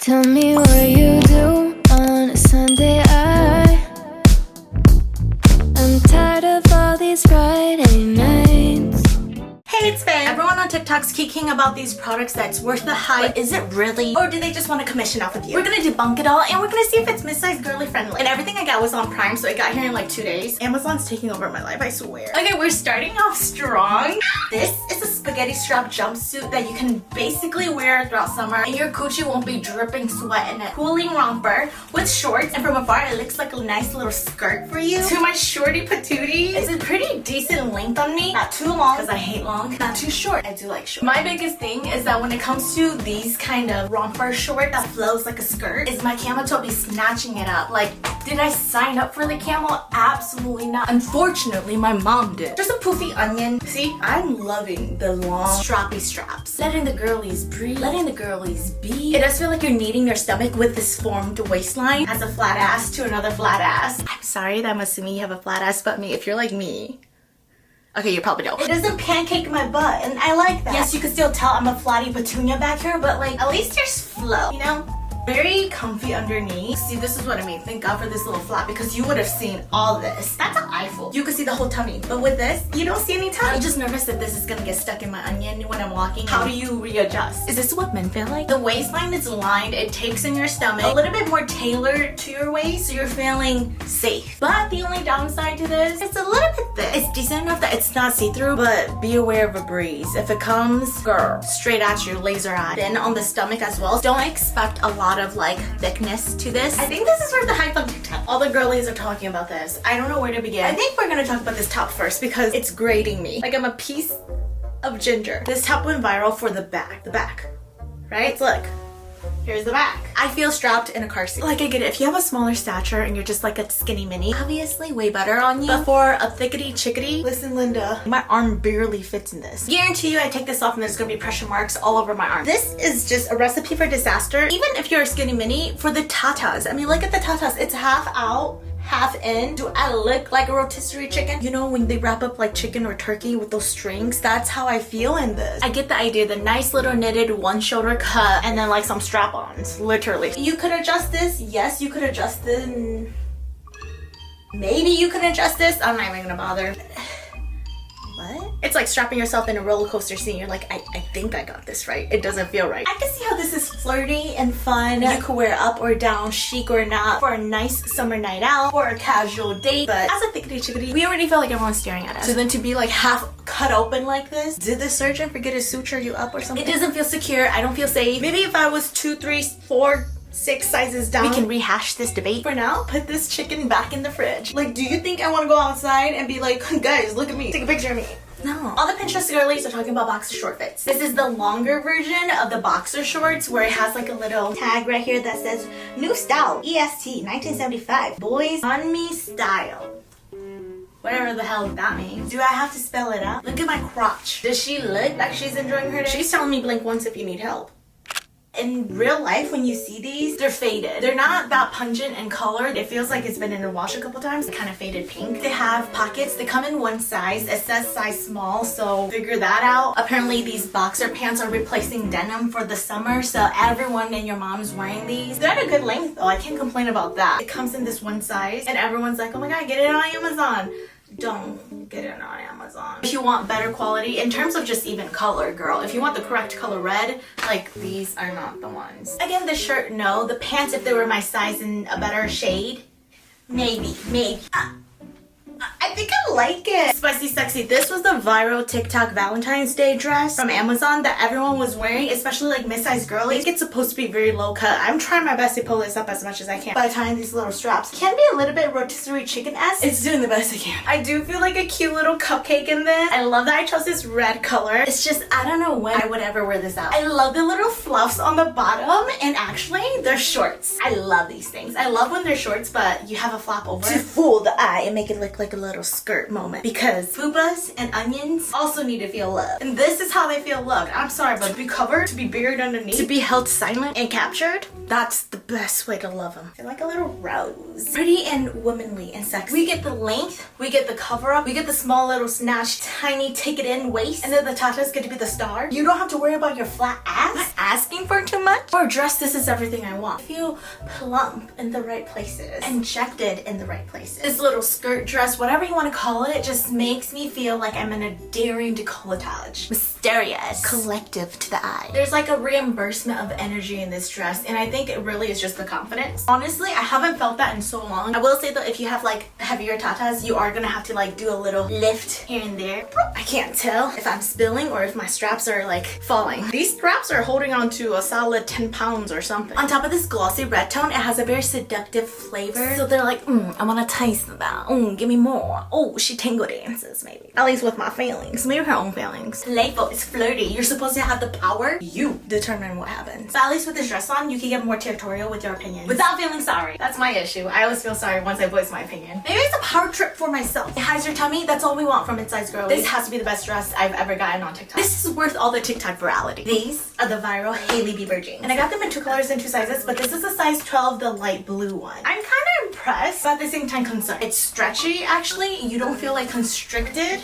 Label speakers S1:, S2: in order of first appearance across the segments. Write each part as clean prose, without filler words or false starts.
S1: Tell me what you do on a Sunday. I'm tired of all these Friday nights.
S2: Hey, it's Faye. Everyone on TikTok's geeking about these products that's worth the hype. But is it really? Or do they just want a commission off of you? We're gonna debunk it all and we're gonna see if it's mid-size girly friendly. And everything I got was on Prime, so it got here in like 2 days. Amazon's taking over my life, I swear. Okay, we're starting off strong. This is a spaghetti strap jumpsuit that you can basically wear throughout summer and your coochie won't be dripping sweat in it. Cooling romper with shorts, and from afar it looks like a nice little skirt for you. To my shorty patootie, it's a pretty decent length on me. Not too long, because I hate long. Not too short, I do like short. My biggest thing is that when it comes to these kind of romper short that flows like a skirt, is my camel toe be snatching it up. Like, did I sign up for the camel? Absolutely not. Unfortunately, my mom did. Just a poofy onion. See, I'm loving the long strappy straps. Letting the girlies breathe. Letting the girlies be. It does feel like you're kneading their stomach with this formed waistline as a flat ass to another flat ass. I'm sorry that I'm assuming you have a flat ass, but me, if you're like me, okay, you probably don't. It doesn't pancake my butt, and I like that. Yes, you can still tell I'm a flatty petunia back here, but like, at least there's flow, you know? Very comfy underneath. See, this is what I mean. Thank God for this little flap, because you would have seen all this. That's an eyeful. You can see the whole tummy. But with this, you don't see any tummy. I'm just nervous that this is gonna get stuck in my onion when I'm walking. How do you readjust? Is this what men feel like? The waistline is lined. It takes in your stomach. A little bit more tailored to your waist, so you're feeling safe. But the only downside to this, it's a little bit thick. It's decent enough that it's not see-through, but be aware of a breeze. If it comes, girl, straight at your laser eye. Then on the stomach as well. Don't expect a lot of like thickness to this. I think this is where the hype on TikTok. All the girlies are talking about this. I don't know where to begin. I think we're gonna talk about this top first because it's grating me. Like I'm a piece of ginger. This top went viral for the back. The back, right? Look. Here's the back. I feel strapped in a car seat. Like, I get it. If you have a smaller stature and you're just like a skinny mini, obviously way better on you. But for a thickety chickadee, listen, Linda, my arm barely fits in this. Guarantee you I take this off and there's gonna be pressure marks all over my arm. This is just a recipe for disaster. Even if you're a skinny mini, for the tatas. I mean, look at the tatas. It's half out, half in. Do I look like a rotisserie chicken? You know when they wrap up like chicken or turkey with those strings? That's how I feel in this. I get the idea, the nice little knitted one shoulder cut and then like some strap-ons, literally. You could adjust this. Yes, you could adjust this. Maybe you can adjust this. I'm not even gonna bother. What? It's like strapping yourself in a roller coaster scene. You're like, I think I got this right. It doesn't feel right. I can see how this is flirty and fun. You could wear up or down, chic or not, for a nice summer night out or a casual date. But as a thickety chickadee, we already feel like everyone's staring at us. So then to be like half cut open like this, did the surgeon forget to suture you up or something? It doesn't feel secure. I don't feel safe. Maybe if I was 2, 3, 4, 6 sizes down, we can rehash this debate. For now, put this chicken back in the fridge. Like, do you think I want to go outside and be like, guys, look at me, take a picture of me? No. All the Pinterest girlies are talking about boxer short fits. This is the longer version of the boxer shorts where it has like a little tag right here that says new style, EST 1975, boys on me style. Whatever the hell that means. Do I have to spell it out? Look at my crotch. Does she look like she's enjoying her day? She's telling me blink once if you need help. In real life, when you see these, they're faded. They're not that pungent in color. It feels like it's been in a wash a couple times. Kind of faded pink. They have pockets. They come in one size. It says size small, so figure that out. Apparently, these boxer pants are replacing denim for the summer, so everyone and your mom's wearing these. They're at a good length, though. I can't complain about that. It comes in this one size, and everyone's like, oh my god, get it on Amazon. Don't get it on Amazon. If you want better quality, in terms of just even color, girl, if you want the correct color red, like these are not the ones. Again, the shirt, no. The pants, if they were my size in a better shade, maybe. I think I like it. Spicy sexy. This was the viral TikTok Valentine's Day dress from Amazon that everyone was wearing, especially like mid-sized girlies. I think it's supposed to be very low cut. I'm trying my best to pull this up as much as I can by tying these little straps. Can be a little bit rotisserie chicken-esque. It's doing the best I can. I do feel like a cute little cupcake in this. I love that I chose this red color. It's just, I don't know when I would ever wear this out. I love the little fluffs on the bottom, and actually, they're shorts. I love these things. I love when they're shorts, but you have a flap over to fool the eye and make it look like like a little skirt moment because boobas and onions also need to feel love. And this is how they feel loved. I'm sorry, but to be covered, to be buried underneath, to be held silent and captured, that's the best way to love them. They're like a little rose. Pretty and womanly and sexy. We get the length, we get the cover up, we get the small little snatch, tiny take it in waist, and then the tatas get to be the star. You don't have to worry about your flat ass. Am I asking for too much? For a dress, this is everything I want. I feel plump in the right places, injected in the right places. This little skirt dress, whatever you want to call it, just makes me feel like I'm in a daring decolletage. Mysterious. Collective to the eye. There's like a reimbursement of energy in this dress, and I think it really is just the confidence. Honestly, I haven't felt that in so long. I will say though, if you have like heavier tatas, you are gonna have to like do a little lift here and there. I can't tell if I'm spilling or if my straps are like falling. These straps are holding on to a solid 10 pounds or something. On top of this glossy red tone, it has a very seductive flavor. So they're like, I wanna taste that. Give me more. Oh, she tango dances maybe. At least with my feelings. Maybe her own feelings. Playful, it's flirty. You're supposed to have the power. You determine what happens. But at least with this dress on, you can get more territorial with your opinion without feeling sorry. That's my issue. I always feel sorry once I voice my opinion. Maybe it's a power trip for myself. It hides your tummy. That's all we want from Inside Girl. This has to be the best dress I've ever gotten on TikTok. This is worth all the TikTok virality. These are the viral Hailey Bieber jeans. And I got them in 2 colors and 2 sizes, but this is a size 12, the light blue one. I'm kind of impressed, but at the same time concerned. It's stretchy actually. You don't feel like constricted.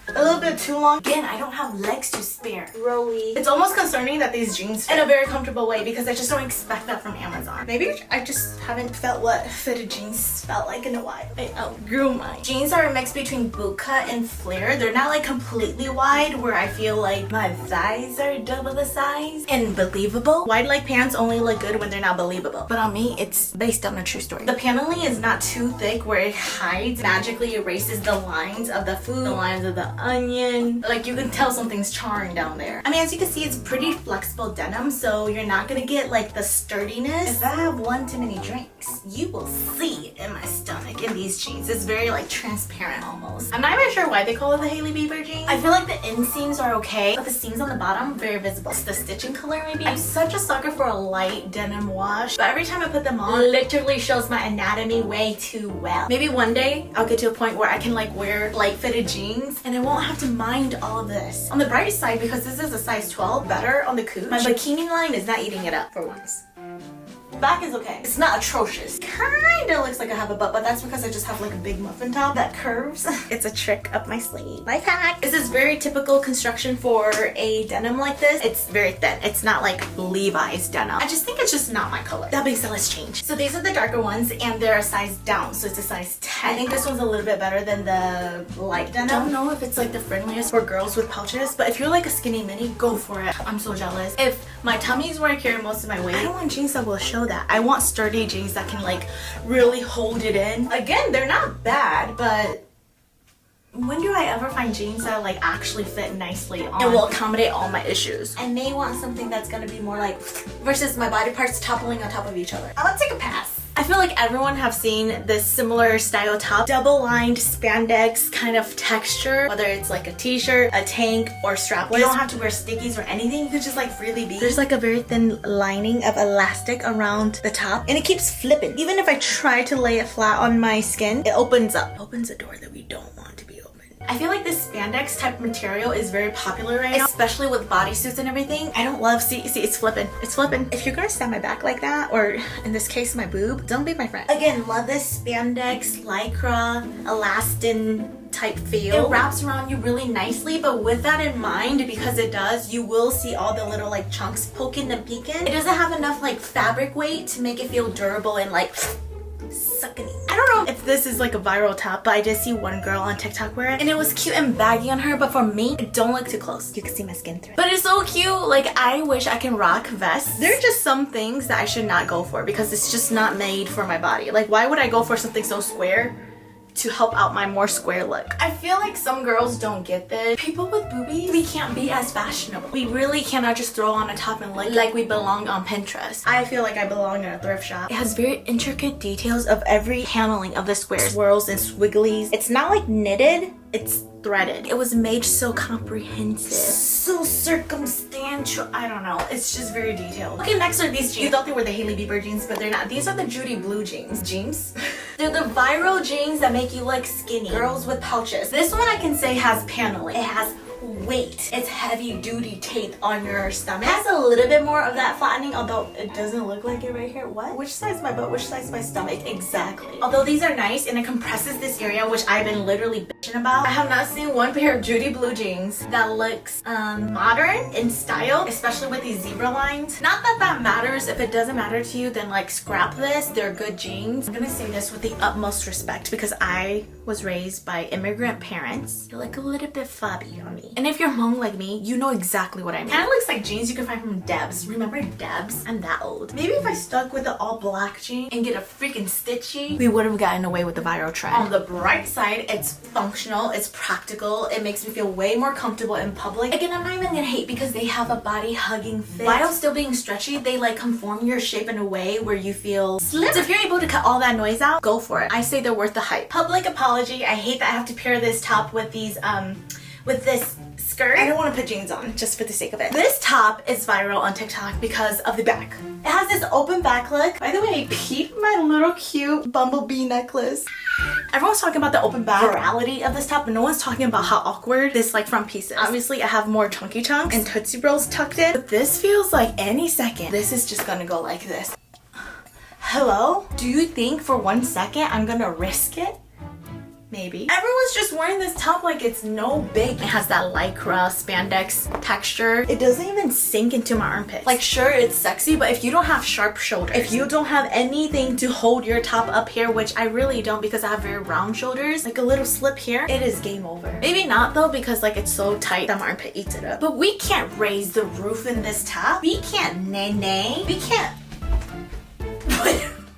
S2: A little bit too long. Again, I don't have legs to spare. Rowy. It's almost concerning that these jeans fit in a very comfortable way because I just don't expect that from Amazon. Maybe I just haven't felt what fitted jeans felt like in a while. I outgrew mine. Jeans are a mix between bootcut and flare. They're not like completely wide where I feel like my thighs are double the size and believable. Wide leg pants only look good when they're not believable. But on me, it's based on a true story. The paneling is not too thick where it hides, magically erases the lines of the food, the lines of the onion. Like you can tell something's charring down there. I mean, as you can see, it's pretty flexible denim, so you're not gonna get like the sturdiness. If I have one too many drinks, you will see it in my stomach in these jeans. It's very like transparent almost. I'm not even sure why they call it the Hailey Bieber jeans. I feel like the inseams are okay, but the seams on the bottom, very visible. It's the stitching color maybe. I'm such a sucker for a light denim wash, but every time I put them on, it literally shows my anatomy way too well. Maybe one day I'll get to a point where I can like wear light fitted jeans and I won't have to mind all of this. On the bright side, because this is a size 12, better on the cooch, my bikini line is not eating it up for once. Back is okay. It's not atrocious. Kinda looks like I have a butt, but that's because I just have like a big muffin top that curves. It's a trick up my sleeve. Life hack. This is very typical construction for a denim like this. It's very thin. It's not like Levi's denim. I just think it's just not my color. That being said, let's change. So these are the darker ones and they're a size down. So it's a size 10. I think this one's a little bit better than the light denim. I don't know if it's like the friendliest for girls with pouches, but if you're like a skinny mini, go for it. I'm so jealous. If my tummy is where I carry most of my weight, I don't want jeans that will show that. I want sturdy jeans that can like really hold it in. Again, they're not bad, but when do I ever find jeans that like actually fit nicely on and will accommodate all my issues? I may want something that's gonna be more like versus my body parts toppling on top of each other. I'm gonna take a pass. I feel like everyone have seen this similar style top, double-lined spandex kind of texture, whether it's like a t-shirt, a tank, or strapless. You don't have to wear stickies or anything, you can just like freely be. There's like a very thin lining of elastic around the top and it keeps flipping. Even if I try to lay it flat on my skin, it opens up. It opens a door that we don't want to be open. I feel like this spandex type material is very popular right now, especially with bodysuits and everything. I don't love, see, it's flipping. It's flipping. If you're gonna stab my back like that, or in this case, my boob, don't be my friend. Again, love this spandex, lycra, elastin type feel. It wraps around you really nicely, but with that in mind, because it does, you will see all the little like chunks poking and peeking. It doesn't have enough like fabric weight to make it feel durable and like sucking. I don't know if this is like a viral top, but I did see one girl on TikTok wear it and it was cute and baggy on her, but for me, don't look too close. You can see my skin through it. But it's so cute. Like I wish I can rock vests. There are just some things that I should not go for because it's just not made for my body. Like why would I go for something so square to help out my more square look? I feel like some girls don't get this. People with boobies, we can't be as fashionable. We really cannot just throw on a top and look like we belong on Pinterest. I feel like I belong in a thrift shop. It has very intricate details of every paneling of the squares, swirls and swigglies. It's not like knitted. it's threaded. It was made so comprehensive, so circumstantial. I don't know. It's just very detailed. Okay, next are these jeans. You thought they were the Hailey Bieber jeans, but they're not. These are the Judy Blue jeans. They're the viral jeans that make you look skinny. Girls with pouches. This one I can say has paneling. It has weight. It's heavy duty tape on your stomach. It has a little bit more of that flattening, although it doesn't look like it right here. What? Which side's my butt? Which side's my stomach? Exactly. Although these are nice and it compresses this area, which I've been literally bitching about. I have not seen one pair of Judy Blue jeans that looks modern in style, especially with these zebra lines. Not that that matters. If it doesn't matter to you, then like scrap this. They're good jeans. I'm gonna say this with the utmost respect because I was raised by immigrant parents. They're like a little bit fobby on me. And if you're Hmong like me, you know exactly what I mean. Kind of looks like jeans you can find from Debs. Remember Debs? I'm that old. Maybe if I stuck with the all black jean and get a freaking stitchy, we would have gotten away with the viral trend. On the bright side, it's functional, it's practical, it makes me feel way more comfortable in public. Again, I'm not even gonna hate because they have a body hugging fit. While still being stretchy, they like conform your shape in a way where you feel slim. So if you're able to cut all that noise out, go for it. I say they're worth the hype. Public apology, I hate that I have to pair this top with these with this skirt. I don't want to put jeans on just for the sake of it. This top is viral on TikTok because of the back. It has this open back look. By the way, peep my little cute bumblebee necklace. Everyone's talking about the open back virality of this top, but no one's talking about how awkward this like front piece is. Obviously, I have more chunky chunks and Tootsie Rolls tucked in, but this feels like any second this is just gonna go like this. Hello? Do you think for 1 second I'm gonna risk it? Maybe. Everyone's just wearing this top like it's no big. It has that lycra spandex texture. It doesn't even sink into my armpits. Like sure, it's sexy, but if you don't have sharp shoulders, if you don't have anything to hold your top up here, which I really don't because I have very round shoulders, like a little slip here, it is game over. Maybe not though because like it's so tight that my armpit eats it up. But we can't raise the roof in this top. We can't nay. We can't.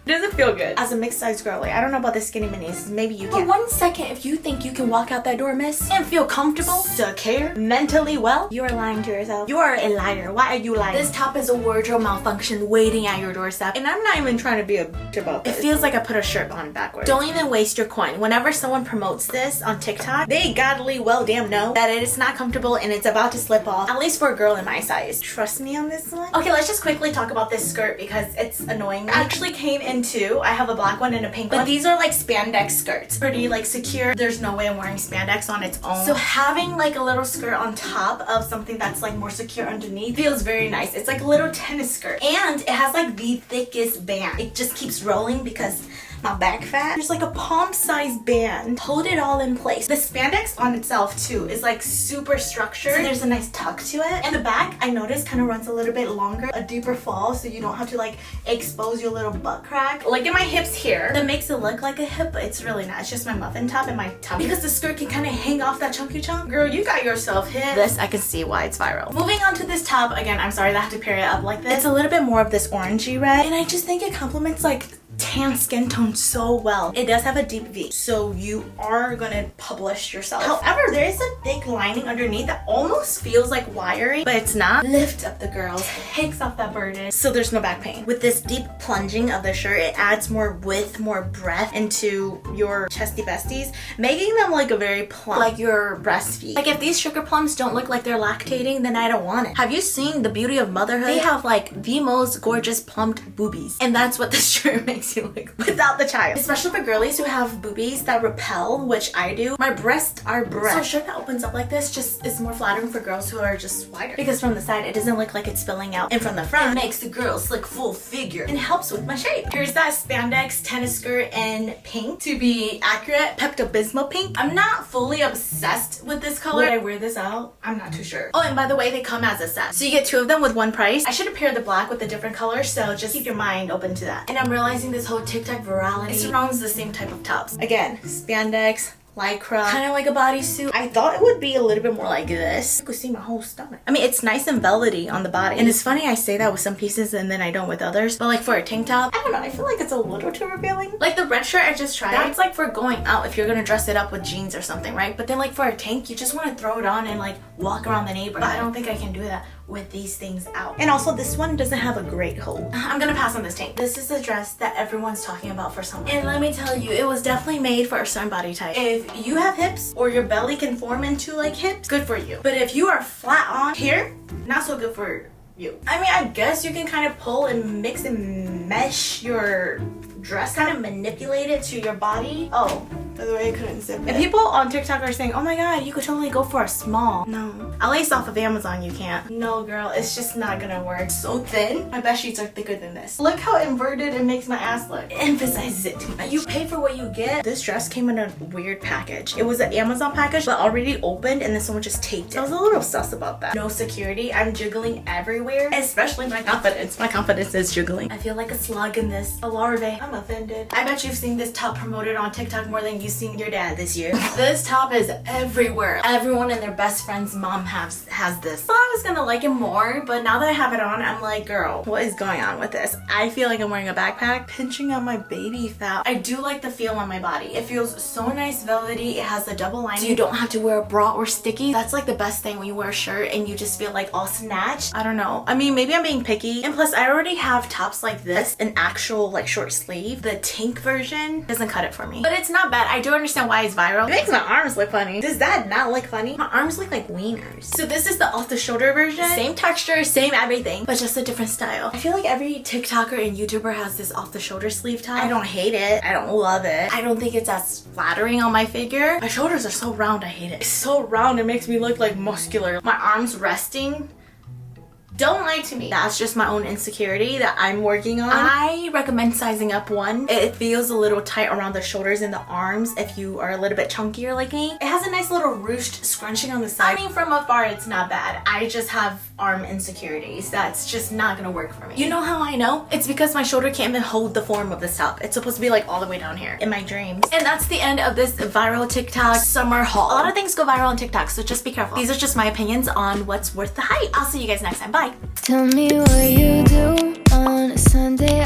S2: It doesn't feel good. As a mixed size girly, I don't know about the skinny minis. Maybe you can. For 1 second, if you think you can walk out that door, miss, and feel comfortable, secure, mentally well, you are lying to yourself. You are a liar. Why are you lying? This top is a wardrobe malfunction waiting at your doorstep. And I'm not even trying to be a bitch about this. It feels like I put a shirt on backwards. Don't even waste your coin. Whenever someone promotes this on TikTok, they godly well damn know that it is not comfortable and it's about to slip off. At least for a girl in my size. Trust me on this one. Okay, let's just quickly talk about this skirt because it's annoying. It actually came in two. I have a black one and a pink one. But these are like spandex skirts. Pretty like secure. There's no way I'm wearing spandex on its own. So having like a little skirt on top of something that's like more secure underneath feels very nice. It's like a little tennis skirt. And it has like the thickest band. It just keeps rolling because my back fat. There's like a palm-sized band. Hold it all in place. The spandex on itself too is like super structured. So there's a nice tuck to it. And the back, I noticed, kind of runs a little bit longer, a deeper fall, so you don't have to like expose your little butt crack. Like in my hips here, that makes it look like a hip, but it's really not. It's just my muffin top and my tummy. Because the skirt can kind of hang off that chunky chunk. Girl, you got yourself hit. This, I can see why it's viral. Moving on to this top, again, I'm sorry that I have to pair it up like this. It's a little bit more of this orangey red, and I just think it complements like tan skin tone so well. It does have a deep V, so you are gonna publish yourself. However, there is a thick lining underneath that almost feels like wiry, but it's not. Lift up the girls, takes off that burden, so there's no back pain. With this deep plunging of the shirt, it adds more width, more breadth into your chesty besties, making them like a very plump, like your breastfeed. Like if these sugar plums don't look like they're lactating, then I don't want it. Have you seen The Beauty of Motherhood? They have like the most gorgeous plumped boobies, and that's what this shirt makes you look without the child. Especially for girlies who have boobies that repel, which I do. My breasts are breasts. So a shirt that opens up like this just is more flattering for girls who are just wider. Because from the side, it doesn't look like it's spilling out. And from the front, it makes the girls look full figure and helps with my shape. Here's that spandex tennis skirt in pink. To be accurate, Pepto-Bismol pink. I'm not fully obsessed with this color. Would I wear this out? I'm not too sure. Oh, and by the way, they come as a set. So you get two of them with one price. I should have paired the black with a different color, so just keep your mind open to that. And I'm realizing this whole TikTok virality, it surrounds the same type of tops. Again, spandex, lycra, kind of like a bodysuit. I thought it would be a little bit more like this. You could see my whole stomach. I mean, it's nice and velvety on the body. And it's funny I say that with some pieces and then I don't with others. But like for a tank top, I don't know, I feel like it's a little too revealing. Like the red shirt I just tried, that's like for going out if you're gonna dress it up with jeans or something, right? But then like for a tank, you just want to throw it on and like walk around the neighborhood. But I don't think I can do that. with these things out. And also this one doesn't have a great hold. I'm gonna pass on this tank. This is the dress that everyone's talking about for summer. And let me tell you, it was definitely made for a certain body type. If you have hips or your belly can form into like hips, good for you. But if you are flat on here, not so good for you. I mean, I guess you can kind of pull and mix and mesh your dress, kind of manipulate it to your body. Oh, by the way, I couldn't zip it. And people on TikTok are saying, oh my god, you could totally go for a small. No. At least off of Amazon you can't. No girl, it's just not gonna work. So thin. My bed sheets are thicker than this. Look how inverted it makes my ass look. It emphasizes it too much. You pay for what you get. This dress came in a weird package. It was an Amazon package, but already opened, and then someone just taped it. I was a little sus about that. No security. I'm jiggling everywhere, especially my confidence. My confidence is jiggling. I feel like a slug in this. A larvae. I'm offended. I bet you've seen this top promoted on TikTok more than you've seen your dad this year. This top is everywhere. Everyone and their best friend's mom has this. So I was gonna like it more, but now that I have it on, I'm like, girl, what is going on with this? I feel like I'm wearing a backpack, pinching on my baby fat. I do like the feel on my body. It feels so nice, velvety. It has the double lining, so you don't have to wear a bra or sticky. That's like the best thing when you wear a shirt and you just feel like all snatched. I don't know. I mean, maybe I'm being picky. And plus, I already have tops like this, an actual like short sleeve. The tank version doesn't cut it for me, but it's not bad. I do understand why it's viral. It makes my arms look funny. Does that not look funny? My arms look like wieners. So this is the off the shoulder version. Same texture, same everything, but just a different style. I feel like every TikToker and YouTuber has this off the shoulder sleeve top. I don't hate it. I don't love it. I don't think it's as flattering on my figure. My shoulders are so round, I hate it. It's so round, it makes me look like muscular. My arms resting. Don't lie to me. That's just my own insecurity that I'm working on. I recommend sizing up one. It feels a little tight around the shoulders and the arms if you are a little bit chunkier like me. It has a nice little ruched scrunching on the side. I mean, from afar, it's not bad. I just have arm insecurities. That's just not gonna work for me. You know how I know? It's because my shoulder can't even hold the form of this top. It's supposed to be like all the way down here in my dreams. And that's the end of this viral TikTok summer haul. A lot of things go viral on TikTok, so just be careful. These are just my opinions on what's worth the hype. I'll see you guys next time. Bye.
S1: Tell me what you do on a Sunday.